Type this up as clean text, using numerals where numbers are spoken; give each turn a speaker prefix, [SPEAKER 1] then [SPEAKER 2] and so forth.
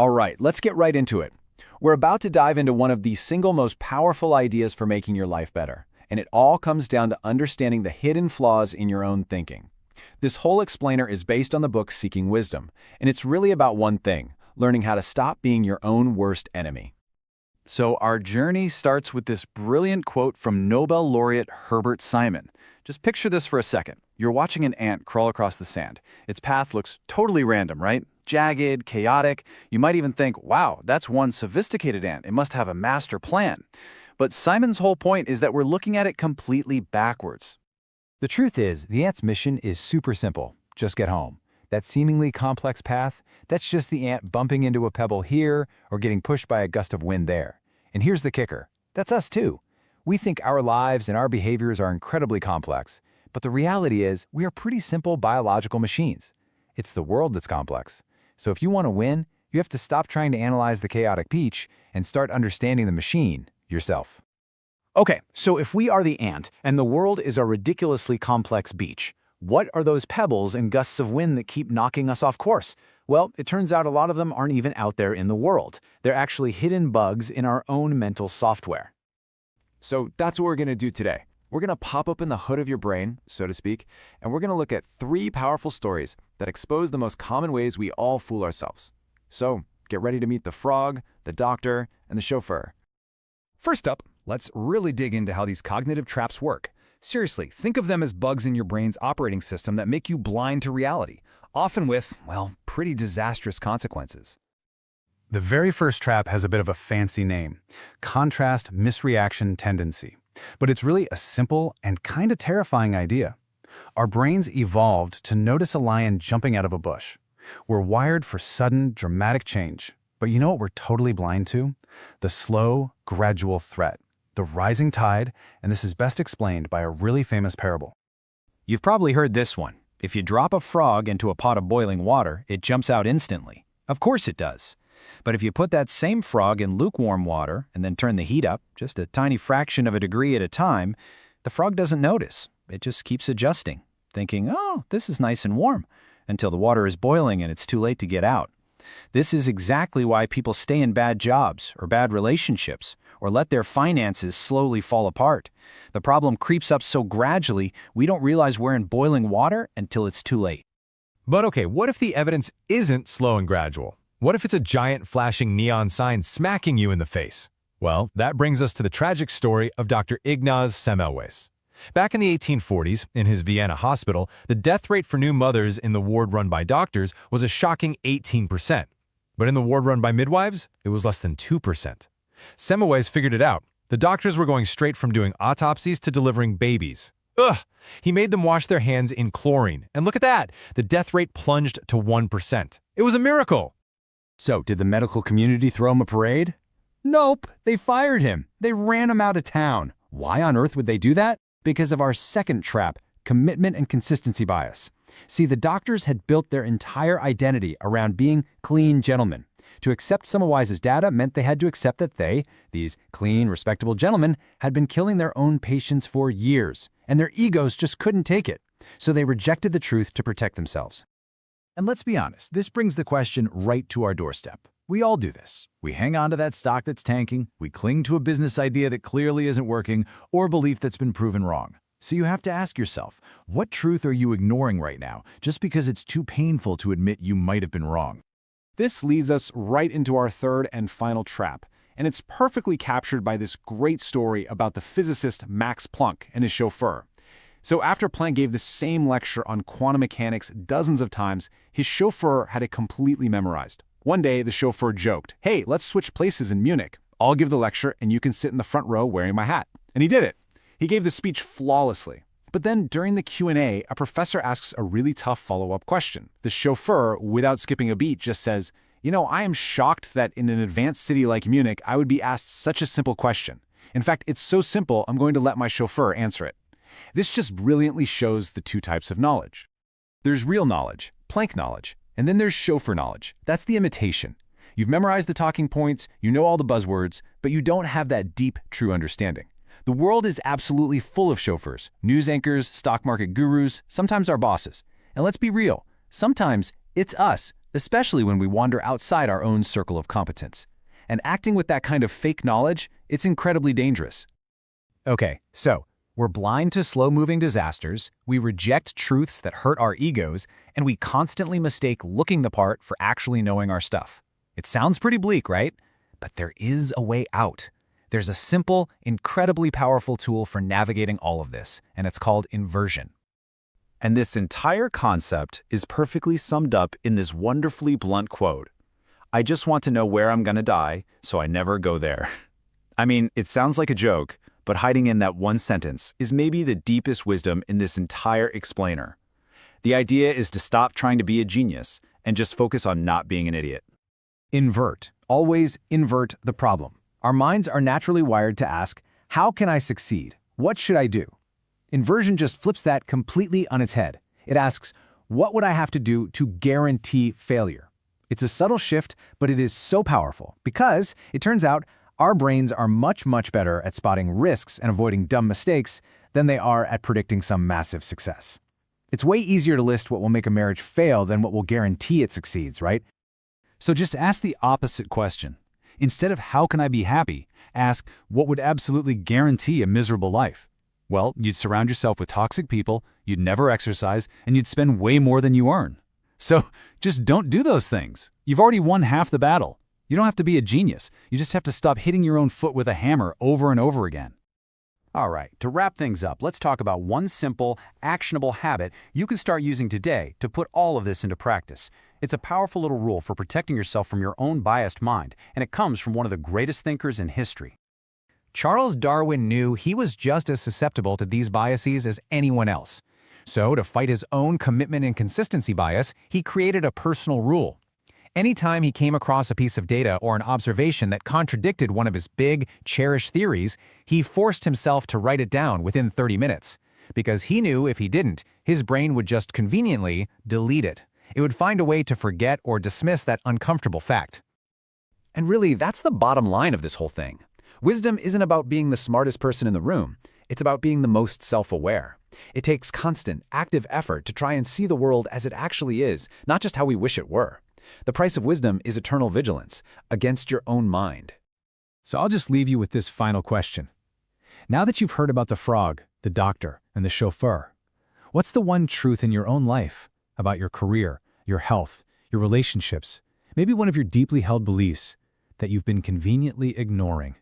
[SPEAKER 1] All right, let's get right into it. We're about to dive into one of the single most powerful ideas for making your life better, and it all comes down to understanding the hidden flaws in your own thinking. This whole explainer is based on the book Seeking Wisdom, and it's really about one thing: learning how to stop being your own worst enemy. So our journey starts with this brilliant quote from Nobel laureate Herbert Simon. Just picture this for a second. You're watching an ant crawl across the sand. Its path looks totally random, right? Jagged, chaotic. You might even think, wow, that's one sophisticated ant. It must have a master plan. But Simon's whole point is that we're looking at it completely backwards.
[SPEAKER 2] The truth is, the ant's mission is super simple. Just get home. That seemingly complex path, that's just the ant bumping into a pebble here or getting pushed by a gust of wind there. And here's the kicker. That's us too. We think our lives and our behaviors are incredibly complex, but the reality is we are pretty simple biological machines. It's the world that's complex. So if you want to win, you have to stop trying to analyze the chaotic peach and start understanding the machine yourself.
[SPEAKER 1] Okay, so if we are the ant and the world is a ridiculously complex beach, what are those pebbles and gusts of wind that keep knocking us off course? Well, it turns out a lot of them aren't even out there in the world. They're actually hidden bugs in our own mental software.
[SPEAKER 2] So that's what we're going to do today. We're going to pop open the hood of your brain, so to speak, and we're going to look at 3 powerful stories that expose the most common ways we all fool ourselves. So get ready to meet the frog, the doctor, and the chauffeur. First up, let's really dig into how these cognitive traps work. Seriously, think of them as bugs in your brain's operating system that make you blind to reality, often with, well, pretty disastrous consequences.
[SPEAKER 3] The very first trap has a bit of a fancy name: contrast misreaction tendency. But it's really a simple and kind of terrifying idea. Our brains evolved to notice a lion jumping out of a bush. We're wired for sudden, dramatic change. But you know what we're totally blind to? The slow, gradual threat. The rising tide, and this is best explained by a really famous parable.
[SPEAKER 1] You've probably heard this one. If you drop a frog into a pot of boiling water, it jumps out instantly. Of course it does. But if you put that same frog in lukewarm water and then turn the heat up, just a tiny fraction of a degree at a time, the frog doesn't notice. It just keeps adjusting, thinking, oh, this is nice and warm, until the water is boiling and it's too late to get out. This is exactly why people stay in bad jobs or bad relationships or let their finances slowly fall apart. The problem creeps up so gradually, we don't realize we're in boiling water until it's too late.
[SPEAKER 4] But okay, what if the evidence isn't slow and gradual? What if it's a giant flashing neon sign smacking you in the face? Well, that brings us to the tragic story of Dr. Ignaz Semmelweis. Back in the 1840s, in his Vienna hospital, the death rate for new mothers in the ward run by doctors was a shocking 18%. But in the ward run by midwives, it was less than 2%. Semmelweis figured it out. The doctors were going straight from doing autopsies to delivering babies. Ugh! He made them wash their hands in chlorine. And look at that! The death rate plunged to 1%. It was a miracle!
[SPEAKER 2] So, did the medical community throw him a parade? Nope, they fired him. They ran him out of town. Why on earth would they do that? Because of our second trap, commitment and consistency bias. See, the doctors had built their entire identity around being clean gentlemen. To accept Semmelweis' data meant they had to accept that they, these clean, respectable gentlemen, had been killing their own patients for years, and their egos just couldn't take it. So they rejected the truth to protect themselves.
[SPEAKER 3] And let's be honest, this brings the question right to our doorstep. We all do this. We hang on to that stock that's tanking, we cling to a business idea that clearly isn't working, or a belief that's been proven wrong. So you have to ask yourself, what truth are you ignoring right now, just because it's too painful to admit you might have been wrong?
[SPEAKER 1] This leads us right into our third and final trap, and it's perfectly captured by this great story about the physicist Max Planck and his chauffeur. So after Planck gave the same lecture on quantum mechanics dozens of times, his chauffeur had it completely memorized. One day, the chauffeur joked, "Hey, let's switch places in Munich. I'll give the lecture and you can sit in the front row wearing my hat." And he did it. He gave the speech flawlessly. But then during the Q&A, a professor asks a really tough follow-up question. The chauffeur, without skipping a beat, just says, I am shocked that in an advanced city like Munich, I would be asked such a simple question. In fact, it's so simple, I'm going to let my chauffeur answer it." This just brilliantly shows the 2 types of knowledge. There's real knowledge, Planck knowledge, and then there's chauffeur knowledge. That's the imitation. You've memorized the talking points, you know all the buzzwords, but you don't have that deep, true understanding. The world is absolutely full of chauffeurs, news anchors, stock market gurus, sometimes our bosses. And let's be real, sometimes it's us
[SPEAKER 2] especially when we wander outside our own circle of competence. And acting with that kind of fake knowledge, it's incredibly dangerous.
[SPEAKER 3] Okay, so we're blind to slow-moving disasters, we reject truths that hurt our egos, and we constantly mistake looking the part for actually knowing our stuff. It sounds pretty bleak, right? But there is a way out. There's a simple, incredibly powerful tool for navigating all of this, and it's called inversion.
[SPEAKER 1] And this entire concept is perfectly summed up in this wonderfully blunt quote. I just want to know where I'm gonna die, so I never go there. I mean, it sounds like a joke, but hiding in that one sentence is maybe the deepest wisdom in this entire explainer. The idea is to stop trying to be a genius and just focus on not being an idiot.
[SPEAKER 2] Invert. Always invert the problem. Our minds are naturally wired to ask, how can I succeed? What should I do? Inversion just flips that completely on its head. It asks, what would I have to do to guarantee failure? It's a subtle shift, but it is so powerful because it turns out our brains are much, much better at spotting risks and avoiding dumb mistakes than they are at predicting some massive success. It's way easier to list what will make a marriage fail than what will guarantee it succeeds, right?
[SPEAKER 1] So just ask the opposite question. Instead of how can I be happy, ask what would absolutely guarantee a miserable life. Well, you'd surround yourself with toxic people, you'd never exercise, and you'd spend way more than you earn. So just don't do those things. You've already won half the battle. You don't have to be a genius. You just have to stop hitting your own foot with a hammer over and over again.
[SPEAKER 3] All right, to wrap things up, let's talk about one simple, actionable habit you can start using today to put all of this into practice. It's a powerful little rule for protecting yourself from your own biased mind, and it comes from one of the greatest thinkers in history. Charles Darwin knew he was just as susceptible to these biases as anyone else. So, to fight his own commitment and consistency bias, he created a personal rule. Anytime he came across a piece of data or an observation that contradicted one of his big, cherished theories, he forced himself to write it down within 30 minutes. Because he knew if he didn't, his brain would just conveniently delete it. It would find a way to forget or dismiss that uncomfortable fact.
[SPEAKER 1] And really, that's the bottom line of this whole thing. Wisdom isn't about being the smartest person in the room. It's about being the most self-aware. It takes constant, active effort to try and see the world as it actually is, not just how we wish it were. The price of wisdom is eternal vigilance against your own mind.
[SPEAKER 3] So I'll just leave you with this final question. Now that you've heard about the frog, the doctor, and the chauffeur, what's the one truth in your own life about your career, your health, your relationships, maybe one of your deeply held beliefs that you've been conveniently ignoring?